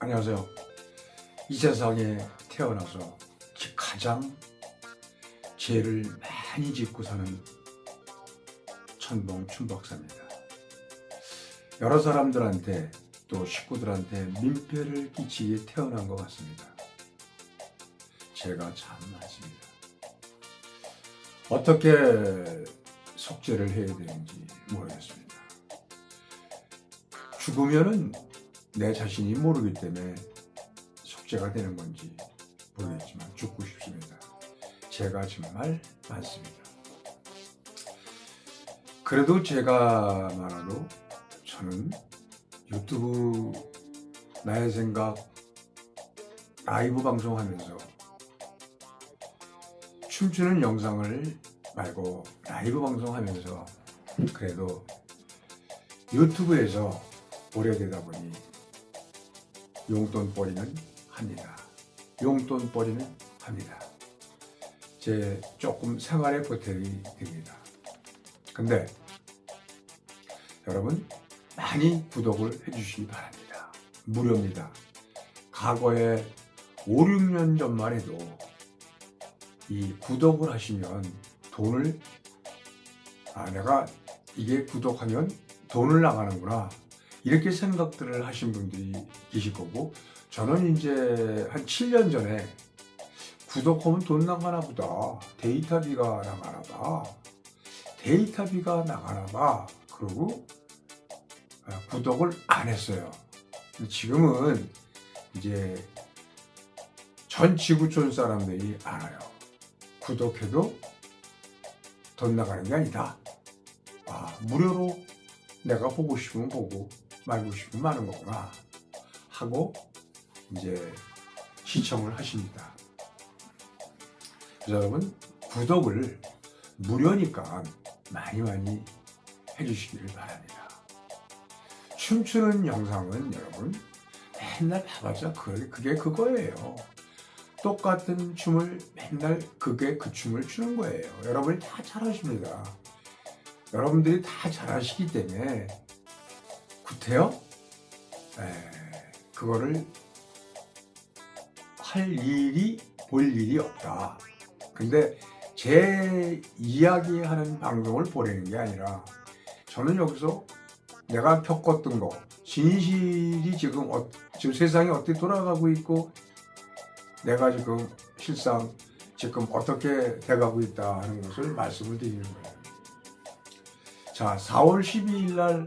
안녕하세요. 이 세상에 태어나서 가장 죄를 많이 짓고 사는 천봉 춘박사입니다. 여러 사람들한테 또 식구들한테 민폐를 끼치게 태어난 것 같습니다. 죄가 참 많습니다. 어떻게 속죄를 해야 되는지 모르겠습니다. 죽으면은 내 자신이 모르기 때문에 속죄가 되는 건지 모르겠지만 죽고 싶습니다. 죄가 정말 많습니다. 그래도 죄가 많아도 저는 유튜브 나의 생각 라이브 방송하면서 춤추는 영상을 말고 라이브 방송하면서 그래도 유튜브에서 오래되다 보니 용돈벌이는 합니다. 용돈벌이는 합니다. 제 조금 생활의 보탬이 됩니다. 근데 여러분 많이 구독을 해주시기 바랍니다. 무료입니다. 과거에 5, 6년 전만 해도 이 구독을 하시면 돈을 내가 이게 구독하면 돈을 나가는구나 이렇게 생각들을 하신 분들이 계실 거고, 저는 이제 한 7년 전에 구독하면 돈 나가나 보다, 데이터비가 나가나 봐, 데이터비가 나가나 봐 그러고 구독을 안 했어요. 지금은 이제 전 지구촌 사람들이 알아요. 구독해도 돈 나가는 게 아니다. 무료로 내가 보고 싶으면 보고 말고 싶으면 마는 거구나 하고 이제 시청을 하십니다. 그래서 여러분 구독을 무료니까 많이 해주시기를 바랍니다. 춤추는 영상은 여러분 맨날 봐봤자 그게 그거예요. 똑같은 춤을 맨날 그게 그 춤을 추는 거예요. 여러분이 다 잘하십니다. 여러분들이 다 잘하시기 때문에 구태여 그거를 할 일이 볼 일이 없다. 근데 제 이야기하는 방송을 보내는 게 아니라 저는 여기서 내가 겪었던 거, 진실이 지금 세상이 어떻게 돌아가고 있고 내가 지금 실상 지금 어떻게 돼가고 있다 하는 것을 말씀을 드리는 거예요. 자, 4월 12일 날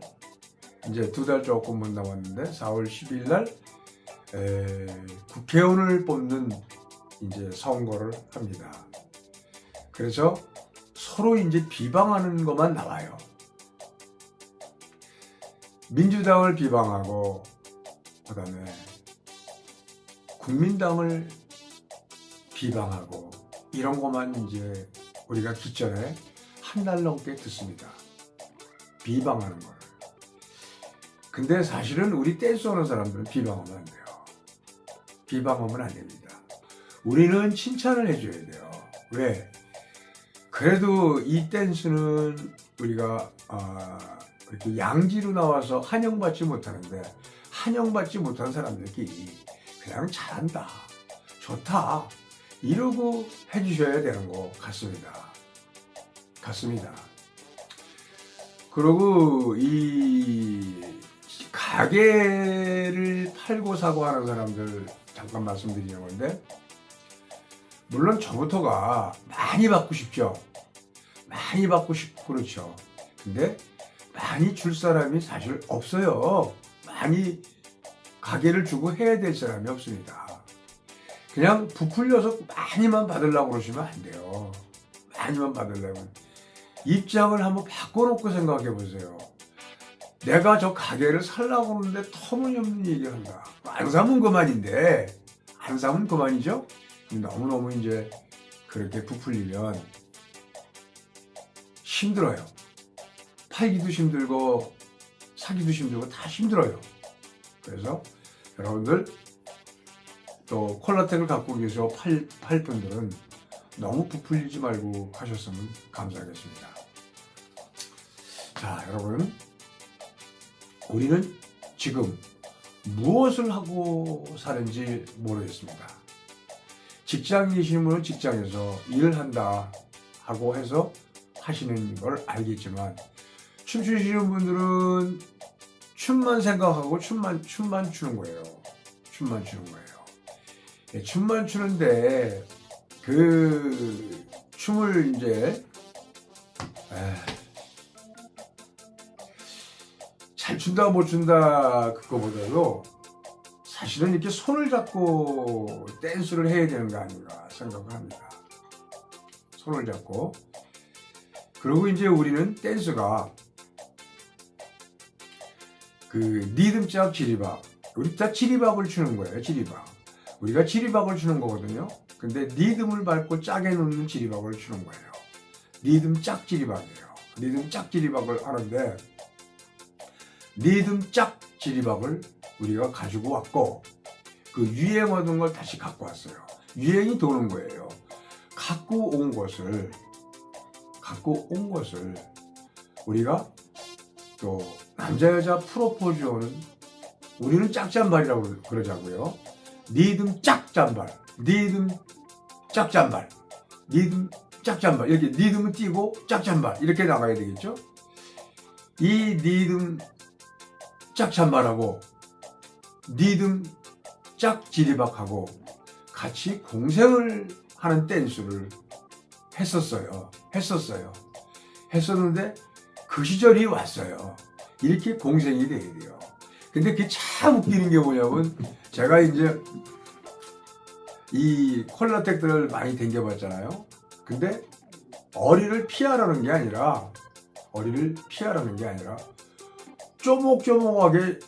이제 2달 조금 못 남았는데 4월 12일 날 국회의원을 뽑는 이제 선거를 합니다. 그래서 서로 이제 비방하는 것만 나와요. 민주당을 비방하고 그다음에 국민당을 비방하고 이런 것만 이제 우리가 기존에 한 달 넘게 듣습니다. 비방하는 거를. 근데 사실은 우리 댄스 하는 사람들은 비방하면 안 돼요. 비방하면 안 됩니다. 우리는 칭찬을 해줘야 돼요. 왜? 그래도 이 댄스는 우리가 이렇게 양지로 나와서 환영받지 못하는데 환영받지 못한 사람들끼리 그냥 잘한다, 좋다 이러고 해주셔야 되는 것 같습니다. 그리고 이 가게를 팔고 사고 하는 사람들 잠깐 말씀드리는 건데, 물론 저부터가 많이 받고 싶죠. 많이 받고 싶고 그렇죠. 근데 많이 줄 사람이 사실 없어요. 많이 가게를 주고 해야 될 사람이 없습니다. 그냥 부풀려서 많이만 받으려고 그러시면 안 돼요. 많이만 받으려면 입장을 한번 바꿔놓고 생각해 보세요. 내가 저 가게를 살라고 그러는데 터무니없는 얘기를 한다. 안 사면 그만인데, 안 사면 그만이죠? 너무너무 이제 그렇게 부풀리면 힘들어요. 팔기도 힘들고 사기도 힘들고 다 힘들어요. 그래서 여러분들 또 콜라텍을 갖고 계셔 팔 분들은 너무 부풀리지 말고 하셨으면 감사하겠습니다. 자, 여러분, 우리는 지금 무엇을 하고 사는지 모르겠습니다. 직장이신 분은 직장에서 일을 한다 하고 해서 하시는 걸 알겠지만, 춤추시는 분들은 춤만 생각하고 춤만 추는 거예요. 춤만 추는 거예요. 예, 춤만 추는데 그 춤을 이제 잘 춘다 못 춘다 그거보다도 사실은 이렇게 손을 잡고 댄스를 해야 되는 거 아닌가 생각을 합니다. 손을 잡고. 그리고 이제 우리는 댄스가 그 리듬짝 지리박, 우리 다 지리박을 추는 거예요. 지리박. 우리가 지리박을 추는 거거든요. 근데 리듬을 밟고 짝에 놓는 지리박을 추는 거예요. 리듬짝 지리박이에요. 리듬짝 지리박을 하는데, 리듬짝 지리박을 우리가 가지고 왔고, 그 유행하던 걸 다시 갖고 왔어요. 유행이 도는 거예요. 갖고 온 것을 우리가 또 남자 여자 프로포즈는 우리는 짝잠발이라고 그러자고요. 리듬 짝잠발, 리듬 짝잠발, 리듬 짝잠발, 이렇게 리듬은 띄고 짝잠발 이렇게 나가야 되겠죠. 이 리듬 짝잠발하고 리듬 짝지리박하고 같이 공생을 하는 댄스를 했었는데 그 시절이 왔어요. 이렇게 공생이 돼야 돼요. 근데 그게 참 웃기는 게 뭐냐면, 제가 이제 이 콜라텍들을 많이 댕겨봤잖아요. 근데 어리를 피하라는 게 아니라 쪼목쪼목하게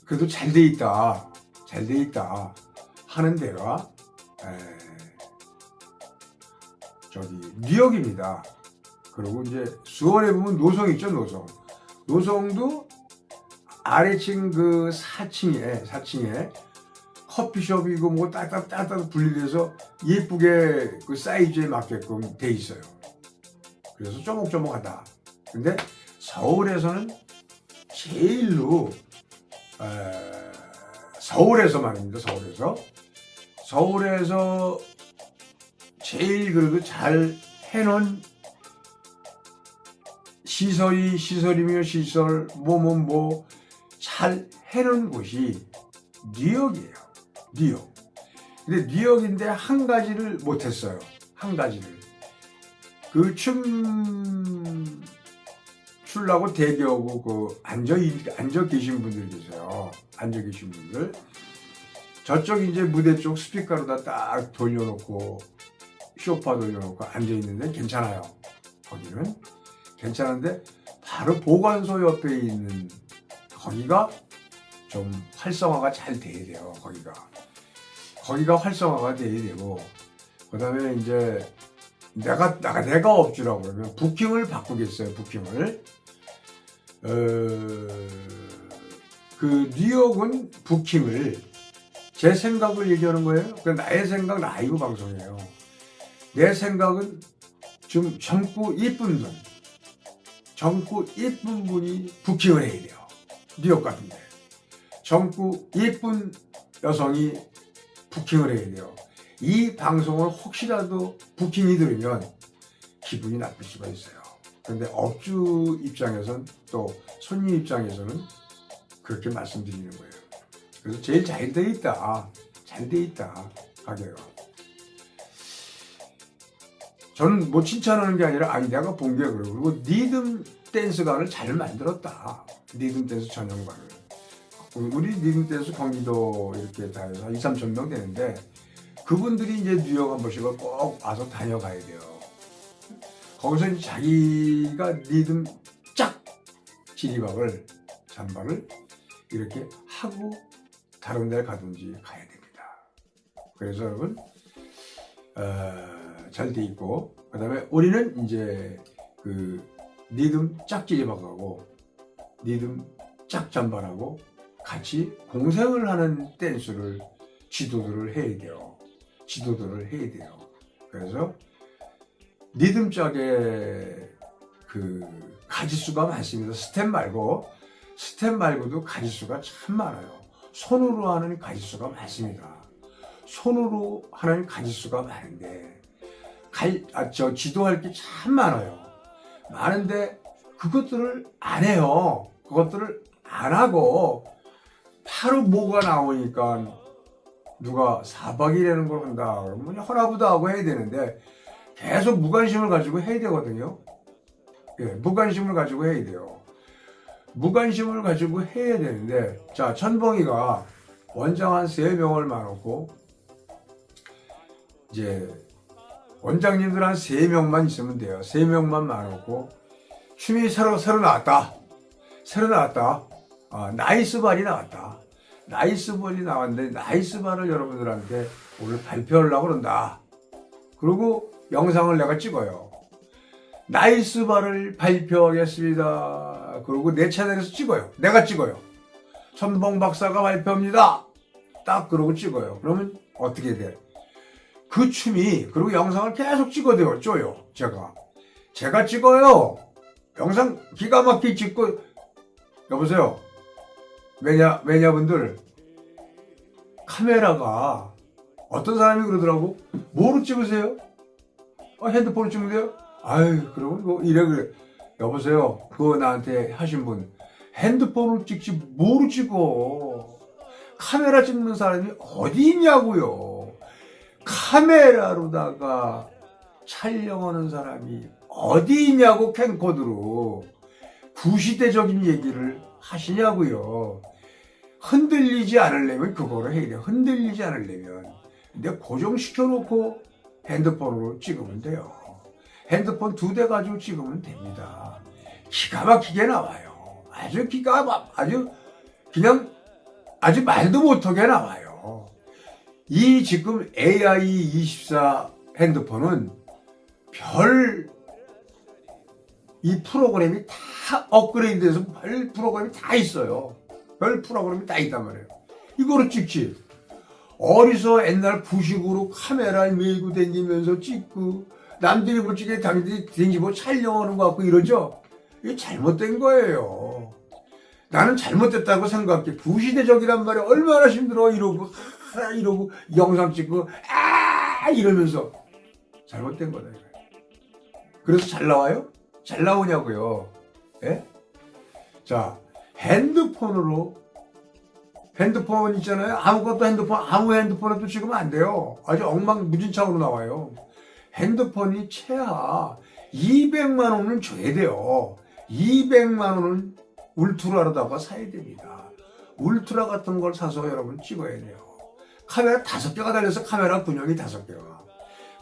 그래도 잘 돼 있다 하는 데가 뉴욕입니다. 그리고 이제 수원에 보면 노성 있죠. 노성도 아래층 그 4층에 커피숍이고 뭐 따뜻 분리돼서 예쁘게 그 사이즈에 맞게끔 돼 있어요. 그래서 쪼목쪼목하다. 근데 서울에서는 제일로 서울에서 말입니다. 서울에서 제일 그래도 잘 해놓은 시설이며 잘 해놓은 곳이 뉴욕이에요. 뉴욕. 근데 뉴욕인데 한 가지를 못했어요. 그 춤 추려고 대기하고 그 앉아 계신 분들 계세요. 앉아 계신 분들. 저쪽 이제 무대 쪽 스피커로다 딱 돌려놓고 소파 돌려놓고 앉아 있는데 괜찮아요. 거기는 괜찮은데 바로 보관소 옆에 있는 거기가 좀 활성화가 잘 돼야 돼요. 거기가 활성화가 돼야 되고, 그다음에 이제 내가 업주라고 그러면 부킹을 바꾸겠어요. 그 뉴욕은 부킹을, 제 생각을 얘기하는 거예요. 그 나의 생각, 라이브 방송이에요. 내 생각은 좀 젊고 예쁜 분이 부킹을 해야 돼요. 뉴욕 같은데 젊고 예쁜 여성이 부킹을 해야 돼요. 이 방송을 혹시라도 부킹이 들으면 기분이 나쁠 수가 있어요. 그런데 업주 입장에서는, 또 손님 입장에서는 그렇게 말씀드리는 거예요. 그래서 제일 잘 돼 있다 가게가. 저는 뭐 칭찬하는 게 아니라 내가 본 게 그래요. 그리고 리듬 댄스관을 잘 만들었다. 리듬 댄스 전용관을. 우리 리듬 댄스 경기도 이렇게 다 해서 2-3천 명 되는데, 그분들이 이제 뉴욕 한 번씩은 꼭 와서 다녀가야 돼요. 거기서 이제 자기가 리듬 짝 지리박을 잠바를 이렇게 하고 다른 데 가든지 가야 됩니다. 그래서 여러분 잘 돼 있고, 그다음에 우리는 이제 그 리듬 짝지리박하고 리듬 짝잠발하고 같이 공생을 하는 댄스를 지도들을 해야 돼요. 그래서 리듬 짝에 그 가지수가 많습니다. 스텝 말고도 가지수가 참 많아요. 손으로 하는 가짓수가 많습니다. 손으로 하는 가짓수가 많은데 지도할 게 참 많아요. 많은데 그것들을 안 해요. 그것들을 안 하고 바로 뭐가 나오니까 누가 4박 2일이라는 걸 한다 그러면 허나보다 하고 해야 되는데 계속 무관심을 가지고 해야 되거든요. 예, 무관심을 가지고 해야 돼요. 무관심을 가지고 해야 되는데, 자, 천봉이가 원장 한 3명을 많았고, 이제, 원장님들 한 3명만 있으면 돼요. 3명만 많았고, 춤이 새로 나왔다. 새로 나왔다. 나이스발이 나왔다. 나이스발이 나왔는데, 나이스발을 여러분들한테 오늘 발표하려고 그런다. 그리고 영상을 내가 찍어요. 나이스발을 발표하겠습니다. 그리고 내 채널에서 찍어요. 내가 찍어요. 천봉 박사가 발표합니다. 딱 그러고 찍어요. 그러면 어떻게 돼? 그 춤이, 그리고 영상을 계속 찍어줘요. 제가 찍어요. 영상 기가 막히게 찍고, 여보세요. 매니아분들, 카메라가 어떤 사람이 그러더라고. 뭐로 찍으세요? 핸드폰으로 찍으면 돼요? 아유, 그러면 뭐 이래 그래. 여보세요. 그거 나한테 하신 분, 핸드폰으로 찍지 뭐로 찍어? 카메라 찍는 사람이 어디 있냐고요. 카메라로다가 촬영하는 사람이 어디 있냐고. 캠코더로 구시대적인 얘기를 하시냐고요. 흔들리지 않으려면 그거를 해야 돼요. 흔들리지 않으려면. 근데 고정시켜 놓고 핸드폰으로 찍으면 돼요. 핸드폰 2대 가지고 찍으면 됩니다. 기가 막히게 나와요. 아주 말도 못하게 나와요. 이 지금 AI24 핸드폰은 이 프로그램이 다 업그레이드 돼서 별 프로그램이 다 있어요. 별 프로그램이 다 있단 말이에요. 이거로 찍지. 어디서 옛날 구식으로 카메라를 밀고 다니면서 찍고, 남들이 솔직히 당신이 댕기고 촬영하는 것 같고 이러죠? 이게 잘못된 거예요. 나는 잘못됐다고 생각해. 구시대적이란 말이 얼마나 힘들어. 이러고 영상 찍고 이러면서 잘못된 거다. 그래서 잘 나와요? 잘 나오냐고요. 예? 자, 핸드폰 있잖아요. 아무 핸드폰에도 찍으면 안 돼요. 아주 엉망무진창으로 나와요. 핸드폰이 최하 200만 원은 줘야 돼요. 200만 원은 울트라로다가 사야 됩니다. 울트라 같은 걸 사서 여러분 찍어야 돼요. 카메라 5개가 달려서 카메라 군형이 5개가.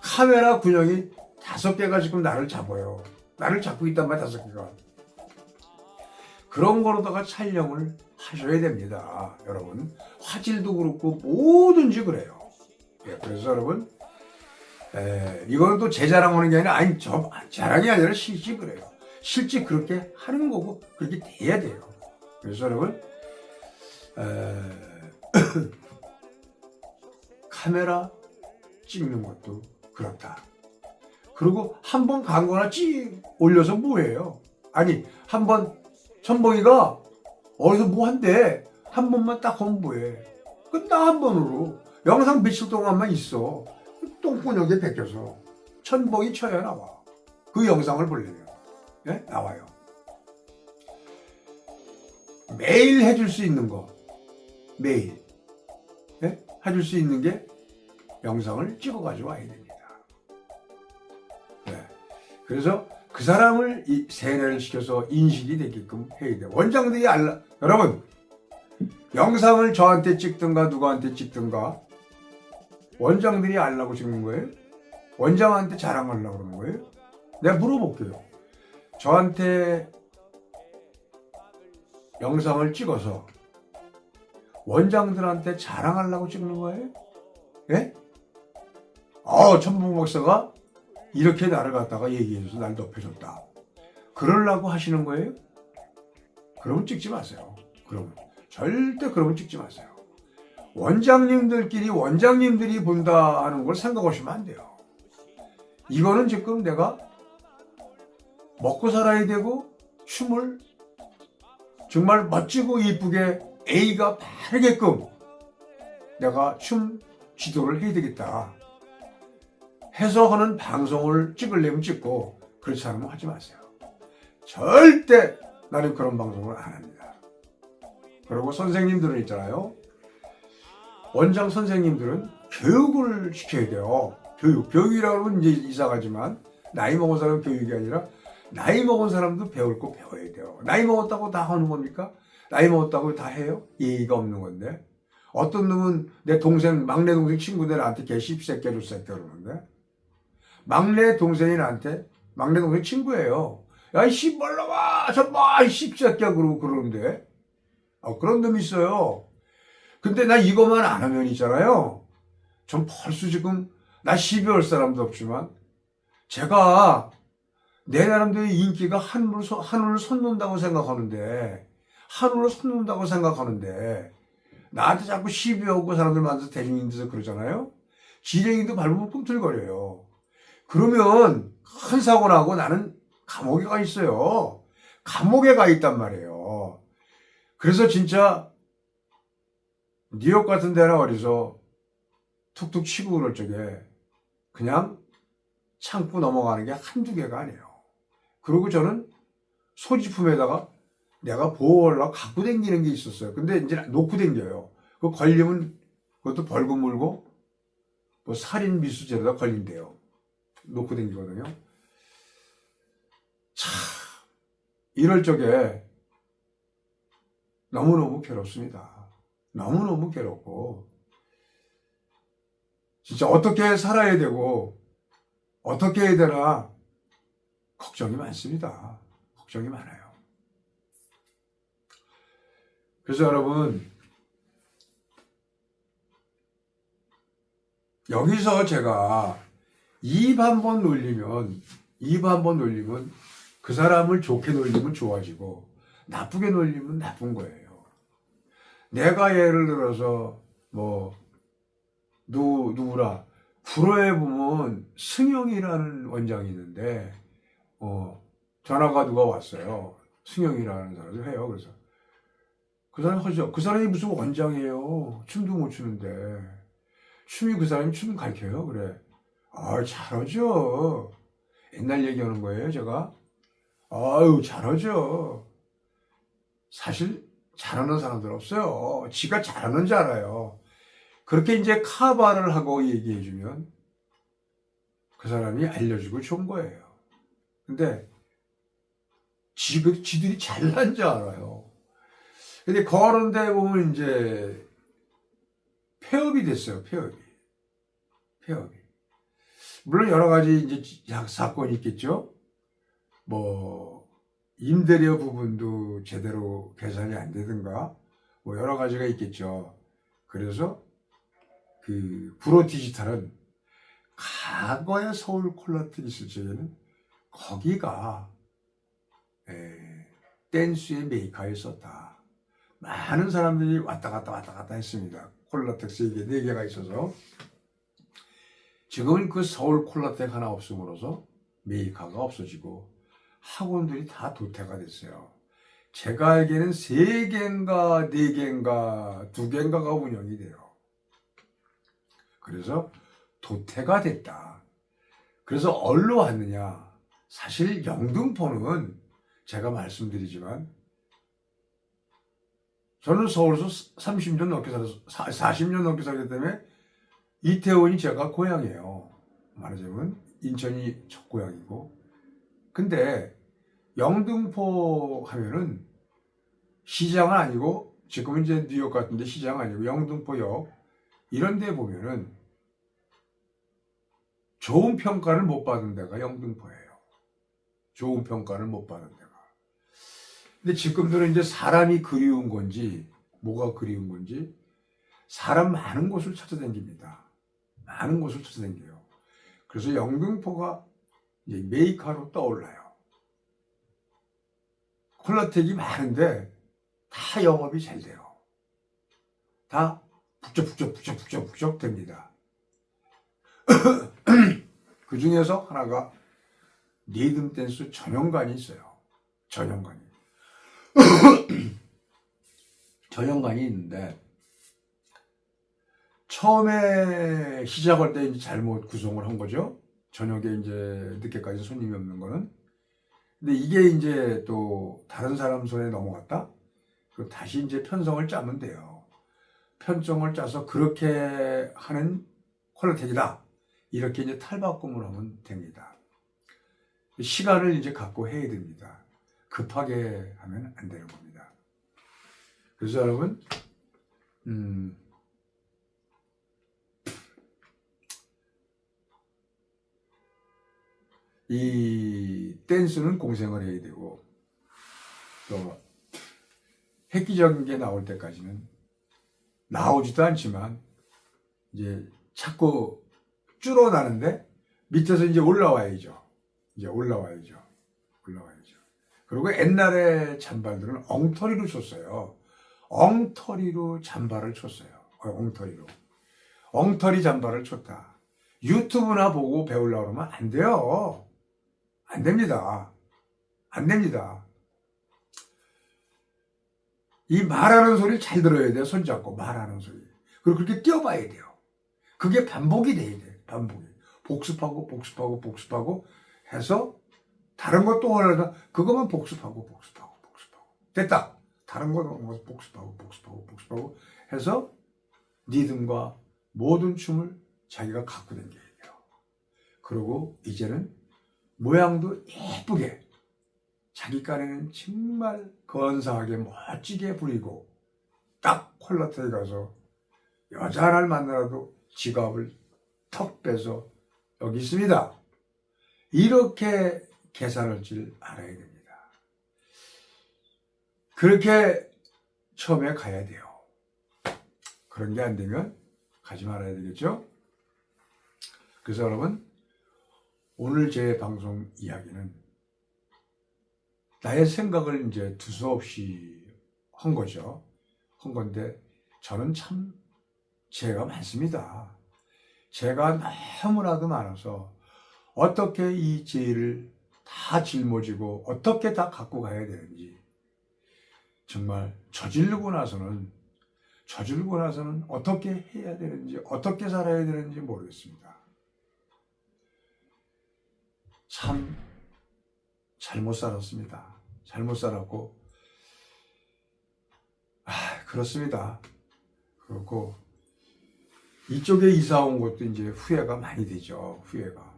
카메라 군형이 5개가 지금 나를 잡아요. 나를 잡고 있단 말이야, 5개가. 그런 거로다가 촬영을 하셔야 됩니다. 여러분. 화질도 그렇고 뭐든지 그래요. 예, 그래서 여러분, 이건 또 제 자랑하는 게 아니라, 자랑이 아니라 실제 그래요. 실제 그렇게 하는 거고, 그렇게 돼야 돼요. 그래서 여러분, 카메라 찍는 것도 그렇다. 그리고 한 번 간 거나 올려서 뭐해요? 아니, 한 번, 천봉이가 어디서 뭐 한대. 한 번만 딱 하면 뭐해. 끝나, 한 번으로. 영상 며칠 동안만 있어. 똥구녕에 베껴서 천봉이 쳐야 나와. 그 영상을 보려면. 예? 나와요. 매일 해줄 수 있는 거. 매일. 예? 해줄 수 있는 게 영상을 찍어가지고 와야 됩니다. 네. 그래서 그 사람을 세뇌를 시켜서 인식이 되게끔 해야 돼요. 원장들이 여러분, 영상을 저한테 찍든가 누구한테 찍든가 원장들이 알라고 찍는 거예요? 원장한테 자랑하려고 그러는 거예요? 내가 물어볼게요. 저한테 영상을 찍어서 원장들한테 자랑하려고 찍는 거예요? 예? 천봉 박사가 이렇게 나를 갖다가 얘기해줘서 날 높여줬다. 그러려고 하시는 거예요? 그러면 찍지 마세요. 절대 그러면 찍지 마세요. 원장님들이 본다 하는 걸 생각하시면 안 돼요. 이거는 지금 내가 먹고 살아야 되고 춤을 정말 멋지고 이쁘게 A가 바르게끔 내가 춤 지도를 해야 되겠다 해서 하는 방송을 찍으려면 찍고 그렇지 않으면 하지 마세요. 절대 나는 그런 방송을 안 합니다. 그리고 선생님들은 있잖아요. 원장 선생님들은 교육을 시켜야 돼요. 교육이라고 하면 이제 이상하지만 나이 먹은 사람은 교육이 아니라 나이 먹은 사람도 배울 거 배워야 돼요. 나이 먹었다고 다 하는 겁니까? 나이 먹었다고 다 해요? 예의가 없는 건데. 어떤 놈은 내 동생, 막내 동생 친구들 나한테 개 씹새끼 줬새끼 그러는데 막내 동생이 나한테 막내 동생 친구예요. 야, 이 씨발놈아, 저봐, 이 씹새끼야 그러고 그러는데 그런 놈이 있어요. 근데 나 이것만 안 하면 있잖아요. 전 벌써 지금 나 12월 사람도 없지만 제가 내 나름대로 인기가 하늘을 솟는다고 생각하는데 나한테 자꾸 시비 오고 사람들 만나서 대중인 데서 그러잖아요. 지렁이도 밟으면 꿈틀거려요. 그러면 큰 사고 나고 나는 감옥에 가 있어요. 감옥에 가 있단 말이에요. 그래서 진짜 뉴욕 같은 데나 어디서 툭툭 치고 그럴 적에 그냥 참고 넘어가는 게 한두 개가 아니에요. 그리고 저는 소지품에다가 내가 보호하려고 갖고 다니는 게 있었어요. 근데 이제 놓고 다녀요. 그 걸리면 그것도 벌금 물고 뭐 살인 미수죄로다 걸린대요. 놓고 다니거든요. 참 이럴 적에 너무너무 괴롭습니다. 너무너무 괴롭고 진짜 어떻게 살아야 되고 어떻게 해야 되나 걱정이 많습니다. 걱정이 많아요. 그래서 여러분 여기서 제가 입 한 번 놀리면 그 사람을 좋게 놀리면 좋아지고 나쁘게 놀리면 나쁜 거예요. 내가 예를 들어서 뭐 누구라 불어에 보면 승영이라는 원장이 있는데 전화가 누가 왔어요. 승영이라는 사람이 해요. 그래서 그 사람이 하죠. 그 사람이 무슨 원장이에요. 춤도 못 추는데 그 사람이 춤 가르쳐요. 그래. 잘하죠. 옛날 얘기하는 거예요, 제가. 잘하죠. 사실 잘하는 사람들 없어요. 지가 잘하는 줄 알아요. 그렇게 이제 카바를 하고 얘기해주면 그 사람이 알려주고 좋은 거예요. 근데 지들이 잘난 줄 알아요. 근데 그런 데 보면 이제 폐업이 됐어요. 폐업이. 물론 여러 가지 이제 사건이 있겠죠. 뭐 임대료 부분도 제대로 계산이 안 되든가 뭐 여러 가지가 있겠죠. 그래서 그 브로 디지털은 과거에 서울 콜라텍 있을 적에는 거기가 댄스의 메이커였었다. 많은 사람들이 왔다 갔다 했습니다. 콜라텍스 4개가 있어서 지금은 그 서울 콜라텍 하나 없음으로써 메이커가 없어지고 학원들이 다 도태가 됐어요. 제가 알기에는 3개인가 4개인가 2개인가가 운영이 돼요. 그래서 도태가 됐다. 그래서 어디로 왔느냐? 사실 영등포는 제가 말씀드리지만 저는 서울에서 30년 넘게 살아서 40년 넘게 살기 때문에 이태원이 제가 고향이에요. 말하자면 인천이 첫 고향이고. 근데 영등포 하면은 시장은 아니고 지금은 이제 뉴욕 같은데 시장 아니고 영등포역 이런 데 보면은 좋은 평가를 못 받은 데가 영등포예요. 좋은 평가를 못 받은 데가. 근데 지금들은 이제 사람이 그리운 건지 뭐가 그리운 건지 사람 많은 곳을 찾아다닙니다. 많은 곳을 찾아다녀요. 그래서 영등포가 이제 메이커로 떠올라요. 콜라텍이 많은데 다 영업이 잘 돼요. 다 북적북적 됩니다. 그 중에서 하나가 리듬 댄스 전용관이 있어요. 전용관이. 저녁반이 있는데 처음에 시작할 때 이제 잘못 구성을 한 거죠. 저녁에 이제 늦게까지 손님이 없는 거는. 근데 이게 이제 또 다른 사람 손에 넘어갔다? 그럼 다시 이제 편성을 짜면 돼요. 편성을 짜서 그렇게 하는 퀄리티다. 이렇게 이제 탈바꿈을 하면 됩니다. 시간을 이제 갖고 해야 됩니다. 급하게 하면 안 되는 겁니다. 그래서 여러분, 이 댄스는 공생을 해야 되고, 또 획기적인 게 나올 때까지는 나오지도 않지만 이제 자꾸 줄어나는데 밑에서 이제 올라와야죠. 이제 올라와야죠. 그리고 옛날에 잔발들은 엉터리로 쳤어요. 엉터리로 잔발을 쳤어요. 엉터리 잔발을 쳤다. 유튜브나 보고 배우려고 그러면 안 돼요. 안 됩니다. 이 말하는 소리 잘 들어야 돼요. 손잡고 말하는 소리. 그리고 그렇게 뛰어봐야 돼요. 그게 반복이 돼야 돼. 복습하고 해서 다른 것도 원하다 그것만 복습하고 됐다. 다른 것도 복습하고 해서 리듬과 모든 춤을 자기가 갖고 다녀야 돼요. 그리고 이제는 모양도 예쁘게 자기 깐에는 정말 건사하게 멋지게 부리고 딱 퀄리티에 가서 여자 하나를 만나라도 지갑을 턱 빼서 여기 있습니다. 이렇게 계산할 줄 알아야 됩니다. 그렇게 처음에 가야 돼요. 그런 게 안 되면 가지 말아야 되겠죠? 그래서 여러분, 오늘 제 방송 이야기는 나의 생각을 이제 두서없이 한 거죠. 한 건데, 저는 참 죄가 많습니다. 죄가 너무나도 많아서 어떻게 이 죄를 다 짊어지고 어떻게 다 갖고 가야 되는지 정말 저지르고 나서는 어떻게 해야 되는지 어떻게 살아야 되는지 모르겠습니다. 참 잘못 살았습니다. 잘못 살았고 그렇습니다. 그렇고 이쪽에 이사 온 것도 이제 후회가 많이 되죠. 후회가.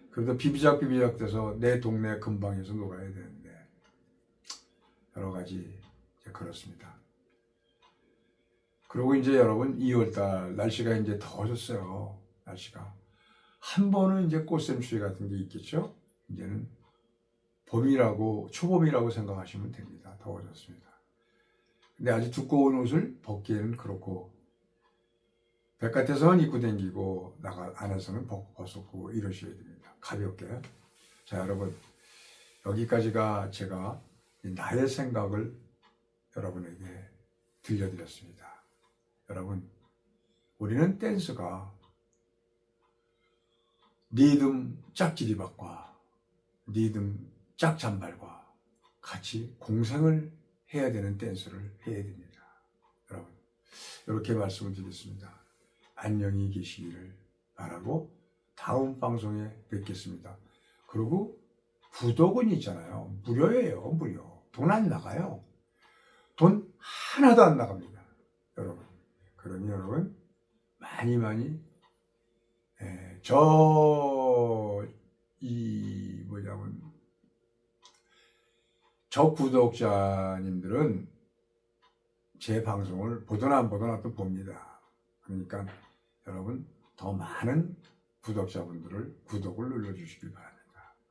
그래도 비비작 돼서 내 동네 근방에서 놀아야 되는데 여러 가지 이제 그렇습니다. 그리고 이제 여러분 2월달 날씨가 이제 더워졌어요. 날씨가 한 번은 이제 꽃샘추위 같은 게 있겠죠. 이제는 봄이라고 초봄이라고 생각하시면 됩니다. 더워졌습니다. 근데 아주 두꺼운 옷을 벗기에는 그렇고 바깥에서는 입고 다니고 안에서는 벗고 이러셔야 됩니다. 가볍게. 자, 여러분 여기까지가 제가 나의 생각을 여러분에게 들려드렸습니다. 여러분, 우리는 댄스가 리듬 짝지리박과 리듬 짝잔발과 같이 공생을 해야 되는 댄스를 해야 됩니다. 여러분, 이렇게 말씀을 드리겠습니다. 안녕히 계시기를 바라고 다음 방송에 뵙겠습니다. 그리고 구독은 있잖아요. 무료예요. 무료. 돈 안 나가요. 돈 하나도 안 나갑니다. 여러분. 그러니 여러분 많이 저 구독자님들은 제 방송을 보든 안 보든 또 봅니다. 그러니까 여러분 더 많은 구독자분들을 구독을 눌러주시길 바랍니다.